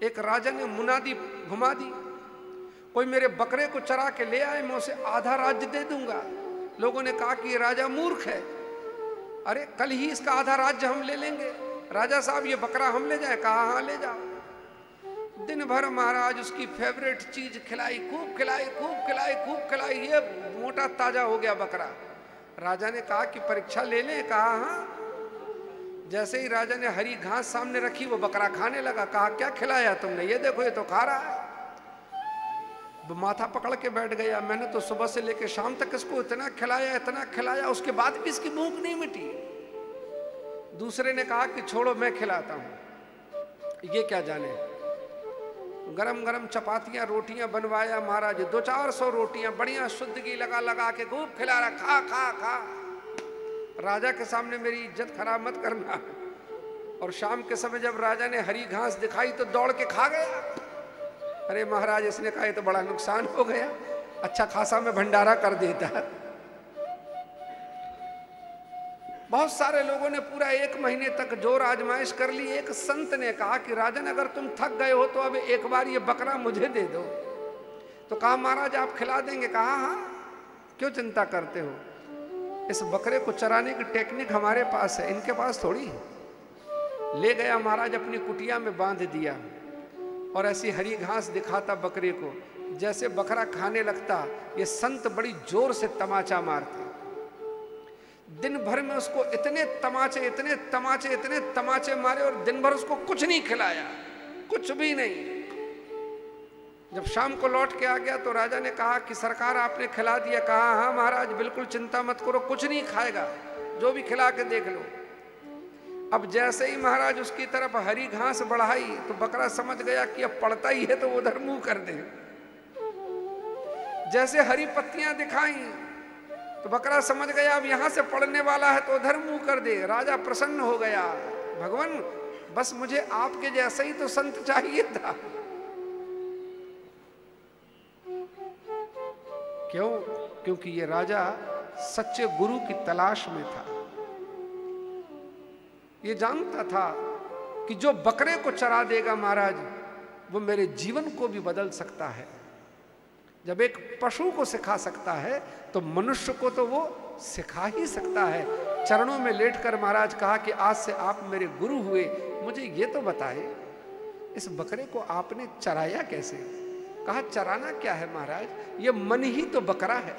एक राजा ने मुनादी घुमा दी, कोई मेरे बकरे को चरा के ले आए, मैं उसे आधा राज्य दे दूंगा। लोगों ने कहा कि ये राजा मूर्ख है, अरे कल ही इसका आधा राज्य हम ले लेंगे। राजा साहब ये बकरा हम ले जाए? कहा हाँ ले जाओ। दिन भर महाराज उसकी फेवरेट चीज खिलाई, खूब खिलाई, खूब खिलाई, खूब खिलाई, ये मोटा ताजा हो गया बकरा। राजा ने कहा कि परीक्षा ले लें? कहा हाँ। जैसे ही राजा ने हरी घास सामने रखी, वो बकरा खाने लगा। कहा क्या खिलाया तुमने? ये देखो ये तो खा रहा है। वो माथा पकड़ के बैठ गया, मैंने तो सुबह से लेकर शाम तक इसको इतना खिलाया, उसके बाद भी इसकी भूख नहीं मिटी। दूसरे ने कहा कि छोड़ो मैं खिलाता हूं। ये क्या जाने, गरम गरम चपातियां रोटियां बनवाया महाराज, 200-400 रोटियां बढ़िया शुद्ध घी लगा लगा के खूब खिला रहा, खा खा खा। राजा के सामने मेरी इज्जत खराब मत करना। और शाम के समय जब राजा ने हरी घास दिखाई तो दौड़ के खा गया। अरे महाराज, इसने कहा ये तो बड़ा नुकसान हो गया, अच्छा खासा मैं भंडारा कर देता। बहुत सारे लोगों ने पूरा 1 महीने तक जोर आजमाइश कर ली। एक संत ने कहा कि राजन अगर तुम थक गए हो तो अब एक बार ये बकरा मुझे दे दो। तो कहा महाराज आप खिला देंगे? कहा हाँ, क्यों चिंता करते हो, इस बकरे को चराने की टेक्निक हमारे पास है, इनके पास थोड़ी है। ले गया महाराज, अपनी कुटिया में बांध दिया और ऐसी हरी घास दिखाता बकरे को। जैसे बकरा खाने लगता, ये संत बड़ी जोर से तमाचा मारते। दिन भर में उसको इतने तमाचे मारे और दिन भर उसको कुछ नहीं खिलाया, कुछ भी नहीं। जब शाम को लौट के आ गया तो राजा ने कहा कि सरकार आपने खिला दिया? कहा हाँ महाराज, बिल्कुल चिंता मत करो, कुछ नहीं खाएगा, जो भी खिला के देख लो। अब जैसे ही महाराज उसकी तरफ हरी घास बढ़ाई तो बकरा समझ गया कि अब पड़ता ही है तो उधर मुंह कर दे। जैसे हरी पत्तियां दिखाई तो बकरा समझ गया अब यहां से पड़ने वाला है तो उधर मुंह कर दे। राजा प्रसन्न हो गया, भगवान बस मुझे आपके जैसा ही तो संत चाहिए था। क्यों? क्योंकि ये राजा सच्चे गुरु की तलाश में था। ये जानता था कि जो बकरे को चरा देगा महाराज, वो मेरे जीवन को भी बदल सकता है। जब एक पशु को सिखा सकता है तो मनुष्य को तो वो सिखा ही सकता है। चरणों में लेटकर महाराज कहा कि आज से आप मेरे गुरु हुए, मुझे ये तो बताए इस बकरे को आपने चराया कैसे? कहा चराना क्या है महाराज, ये मन ही तो बकरा है।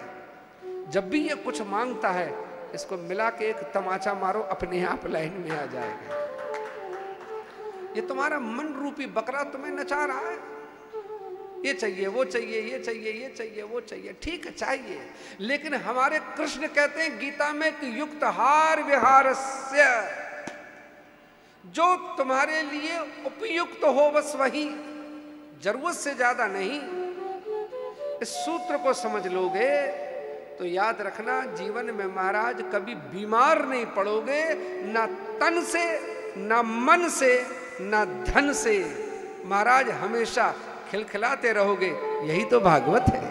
जब भी ये कुछ मांगता है इसको मिला के एक तमाचा मारो, अपने आप लाइन में आ जाएगा। ये तुम्हारा मन रूपी बकरा तुम्हें नचा रहा है, ये चाहिए वो चाहिए, ये चाहिए ये चाहिए वो चाहिए, ठीक है चाहिए। लेकिन हमारे कृष्ण कहते हैं गीता में कि युक्त हार विहारस्य, जो तुम्हारे लिए उपयुक्त हो बस वही, जरूरत से ज्यादा नहीं। इस सूत्र को समझ लोगे तो याद रखना जीवन में महाराज कभी बीमार नहीं पड़ोगे, ना तन से ना मन से ना धन से। महाराज हमेशा खिलखिलाते रहोगे, यही तो भागवत है।